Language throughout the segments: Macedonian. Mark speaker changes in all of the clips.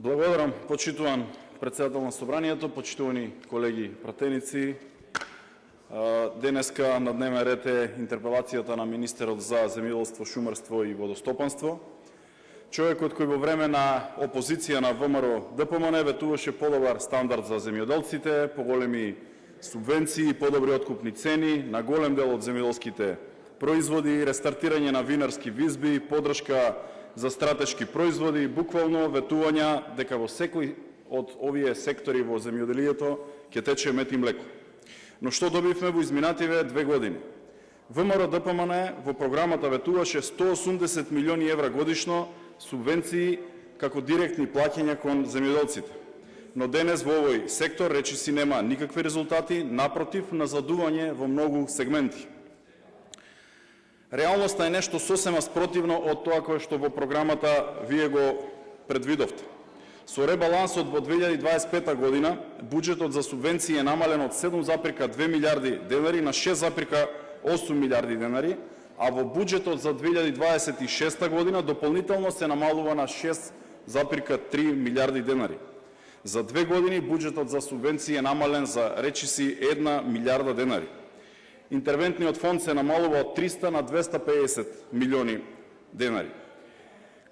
Speaker 1: Благодарам, почитуван председател на Собранието, почитувани колеги пратеници. Денеска на дневен ред е интерпелацијата на министерот за земјоделство, шумарство и водостопанство. Човекот кој во време на опозиција на ВМРО ДПМН ветуваше подобар стандард за земјоделците, поголеми субвенции, подобри откупни цени на голем дел од земјоделските производи, рестартирање на винарски визби, поддршка за стратешки производи, буквално ветувања дека во секој од овие сектори во земјоделието ќе тече мед и млеко. Но што добивме во изминативе 2 години? ВМРО ДПМН во програмата ветуваше 180 милиони евра годишно субвенции како директни плаќања кон земјоделците. Но денес во овој сектор речиси нема никакви резултати, напротив, назадување во многу сегменти. Реалноста е нешто сосема спротивно од тоа кое што во програмата вие го предвидовте. Со ребалансот во 2025 година, буџетот за субвенции е намален од 7,2 милиарди денари на 6,8 милиарди денари, а во буџетот за 2026 година дополнително се намалува на 6,3 милиарди денари. За 2 години буџетот за субвенции е намален за речиси 1 милиарда денари. Интервентниот фонд се намалува од 300 на 250 милиони денари.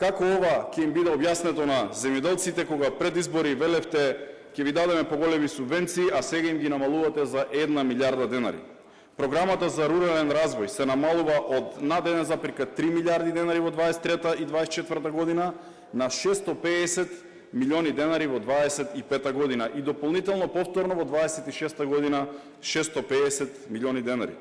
Speaker 1: Како ова ќе им биде објаснето на земјоделците кога пред избори велевте ќе ви дадеме поголеми субвенции, а сега им ги намалувате за 1 милиарда денари? Програмата за рурален развој се намалува од над 1,3 милиарди денари во 23 и 24 година на 650 милиони денари во 25 година и дополнително повторно во 26 година 650 милиони денари.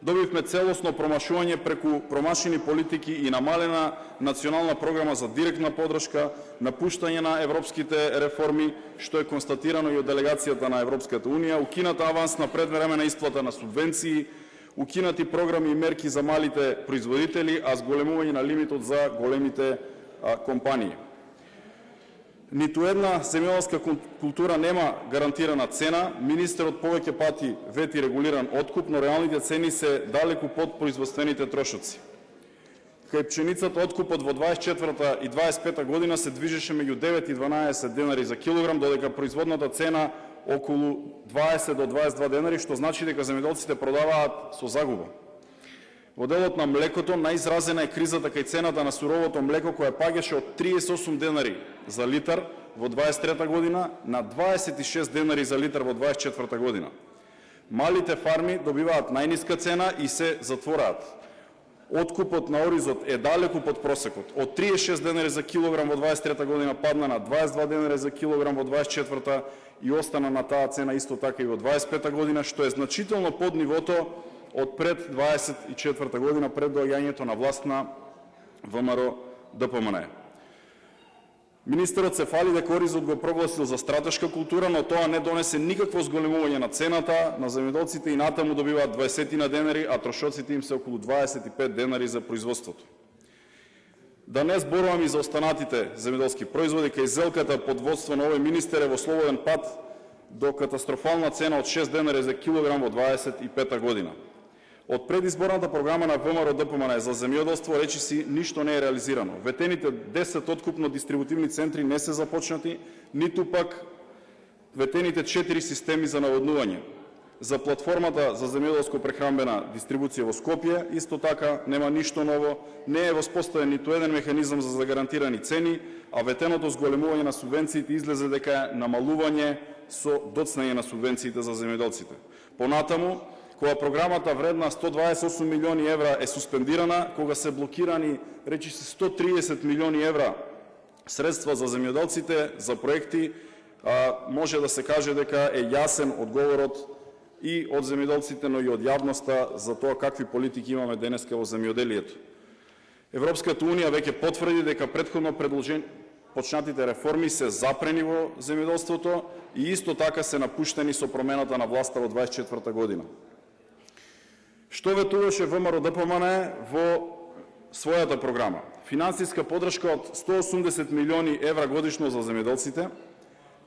Speaker 1: Добивме целосно промашување преку промашени политики и намалена национална програма за директна поддршка, напуштање на европските реформи, што е констатирано и од делегацијата на Европската унија, укината авансна предвремена исплата на субвенции, укинати програми и мерки за малите производители, а зголемување на лимитот за големите компании. Ниту една земјоделска култура нема гарантирана цена. Министерот повеќе пати вети регулиран откуп, но реалните цени се далеку под производствените трошоци. Кај пченицата откупот во 24 и 25 година се движеше меѓу 9 и 12 денари за килограм, додека производната цена околу 20 до 22 денари, што значи дека земјоделците продаваат со загуба. Во делот на млекото најизразена е кризата кај цената на суровото млеко, која паѓаше од 38 денари за литар во 23 година на 26 денари за литар во 24 година. Малите фарми добиваат најниска цена и се затвораат. Откупот на оризот е далеку под просекот. Од 36 денари за килограм во 23 година падна на 22 денари за килограм во 24 и остана на таа цена исто така и во 25 година, што е значително под нивото од пред 24 година, пред доаѓањето на власт на ВМРО ДПМН. Министерот се фали дека оризот го прогласил за стратешка култура, но тоа не донесе никакво зголемување на цената на земјоделците и натаму добиваат 20 на денари, а трошоците им се околу 25 денари за производството. Да не зборувам и за останатите земјоделски производи, кај зелката под водство на овој министер е во слободен пат до катастрофална цена од 6 денари за килограм во 25 година. Од предизборната програма на ВМРО ДПМН за земјоделство речиси ништо не е реализирано. Ветените 10 откупно-дистрибутивни центри не се започнати, ниту пак ветените 4 системи за наводнување. За платформата за земјоделско-прехранбена дистрибуција во Скопје исто така нема ништо ново, не е воспоставен ниту еден механизам за загарантирани цени, а ветеното зголемување на субвенциите излезе дека е намалување со доцнање на субвенциите за земјоделците. Понатаму, кога програмата вредна 128 милиони евра е суспендирана, кога се блокирани речиси 130 милиони евра средства за земјоделците, за проекти, може да се каже дека е јасен одговорот и од земјоделците, но и од јавноста за тоа какви политики имаме денеска во земјоделието. Европската унија веќе потврди дека претходно почнатите реформи се запрени во земјоделството и исто така се напуштени со промената на власта во 24 година. Што ветуваше ВМРО ДПМН во својата програма? Финансиска поддршка од 180 милиони евра годишно за земјоделците,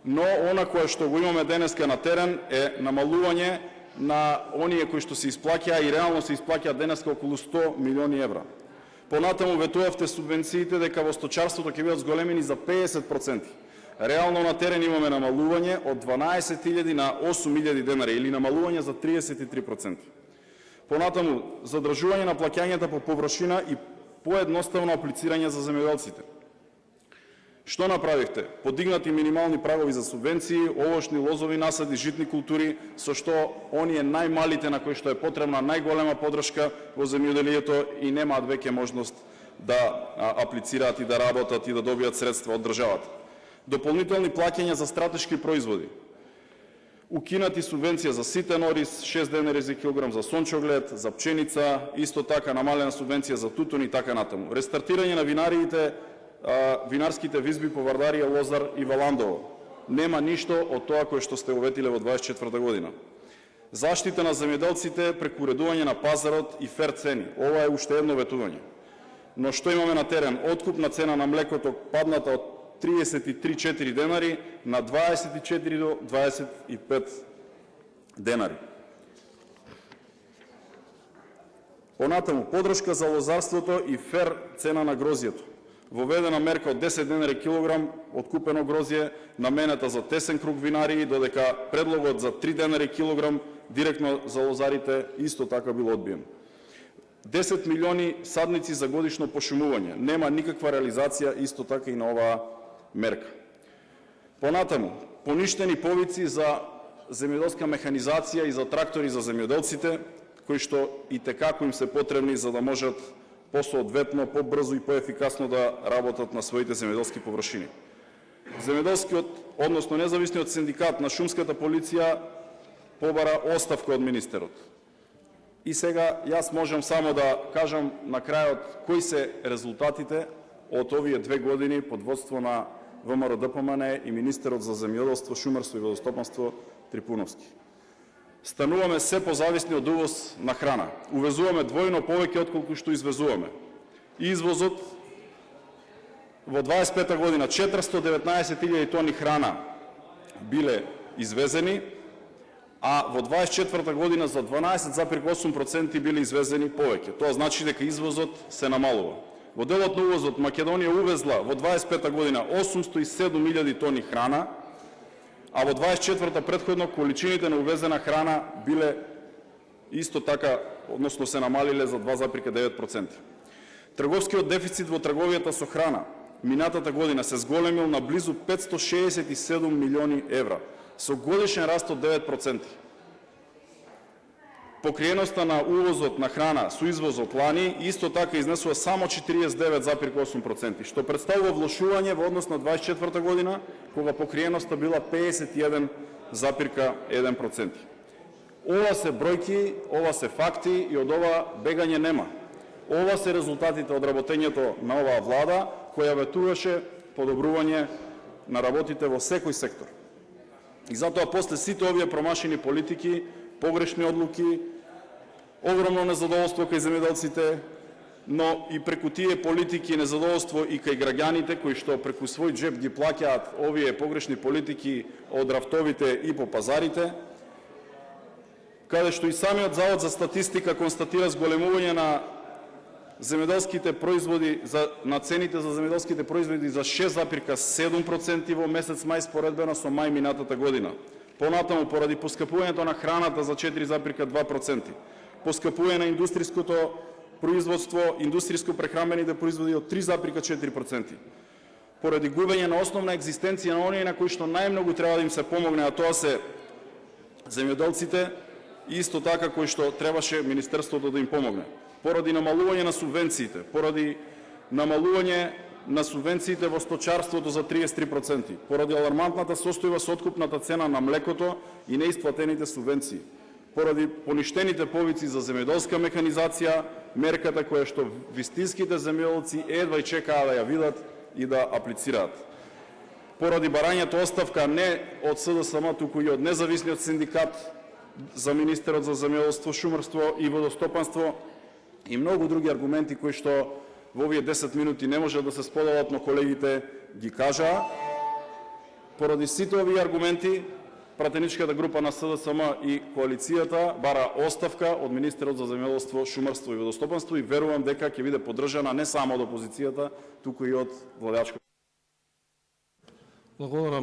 Speaker 1: но она кое што го имаме денеска на терен е намалување на оние кои што се исплаќаа и реално се исплаќаат денеска околу 100 милиони евра. Понатаму ветувавте субвенциите дека во сточарството ќе бидат зголемени за 50%. Реално на терен имаме намалување од 12.000 на 8.000 денари или намалување за 33%. Понатаму задржување на плаќањата по површина и поедноставно аплицирање за земјоделците. Што направивте? Подигнати минимални прагови за субвенции, овошни, лозови насади, житни култури, со што оние најмалите на кои што е потребна најголема поддршка во земјоделието и немаат веќе можност да аплицираат и да работат и да добијат средства од државата. Дополнителни плаќања за стратешки производи. Укинати субвенција за ситен ориз, 6 денари за килограм за сончоглед, за пченица, исто така намалена субвенција за тутун и така натаму. Рестартирање на винариите, винарските визби по Вардарија, Лозар и Валандово. Нема ништо од тоа кое што сте уветиле во 24 година. Заштита на земјоделците преку уредување на пазарот и фер цени. Ова е уште едно ветување. Но што имаме на терен? Откупна цена на млекото падната од 33-4 денари на 24 до 25 денари. Понатаму, подршка за лозарството и фер цена на грозието. Воведена мерка од 10 денари килограм откупено грозие наменета за тесен круг винарии, додека предлогот за 3 денари килограм директно за лозарите исто така бил одбиен. 10 милиони садници за годишно пошумување. Нема никаква реализација исто така и на оваа мерка. Понатаму, поништени повици за земјоделска механизација и за трактори за земјоделците, кои што и текако им се потребни за да можат посоодветно, побрзо и поефикасно да работат на своите земјоделски површини. Земјоделскиот, односно независниот синдикат на шумската полиција побара оставка од министерот. И сега јас можам само да кажам на крајот кои се резултатите од овие 2 години под водство на ВМРО-ДПМНЕ и министерот за земјоделство, шумарство и водостопанство Трипуновски. Стануваме се позависни од увоз на храна. Увезуваме двојно повеќе отколку што извезуваме. Извозот во 25 година 419.000 тони храна биле извезени, а во 24 година за 12,8% биле извезени повеќе. Тоа значи дека извозот се намалува. Во делот на увозот Македонија увезла во 25 година 807.000 тони храна, а во 24-та претходно количините на увезена храна биле исто така, односно се намалиле за 2,9%. Трговскиот дефицит во трговијата со храна минатата година се зголемил на близу 567 милиони евра, со годишен раст од 9%. Покриеноста на увозот на храна со извозот лани исто така изнесува само 49,8%, што представува влошување во однос на 24 година, кога покриеноста била 51,1%. Ова се бројки, ова се факти и од ова бегање нема. Ова се резултатите од работењето на оваа влада, која ветуваше подобрување на работите во секој сектор. И затоа после сите овие промашени политики, погрешни одлуки, огромно незадоволство кај земјоделците, но и преку тие политики незадоволство и кај граѓаните кои што преку свој джеб ги плаќаат овие погрешни политики од рафтовите и по пазарите, каде што и самиот Завод за статистика констатира зголемување на земјоделските производи на цените за земјоделските производи за 6,7% во месец мај споредбено со мај минатата година. Понатаму поради поскапувањето на храната за 4,2%, поскапување на индустријското производство, индустријско-прехранбените производи од 3,4%. Поради губење на основна екзистенција на оние на кои што најмногу треба да им се помогне, а тоа се земјоделците, и исто така кои што требаше Министерството да им помогне. Поради намалување на субвенциите, поради намалување на субвенциите во сточарството за 33%, поради алармантната состојба со откупната цена на млекото и неисплатените субвенции, поради поништените повици за земјоделска механизација, мерката која што вистинските земјоделци едва и чекаа да ја видат и да аплицираат. Поради барањето оставка не од СДСМ, туку и од независниот синдикат за министерот за земјоделство, шумарство и водостопанство и многу други аргументи кои што во овие 10 минути не може да се споделат, но колегите ги кажаа. Поради сите овие аргументи, пратеничката група на СДСМ и коалицијата бара оставка од министерот за земјоделство, шумарство и водостопанство и верувам дека ќе биде поддржана не само од опозицијата, туку и од владеачката.
Speaker 2: Благодарам.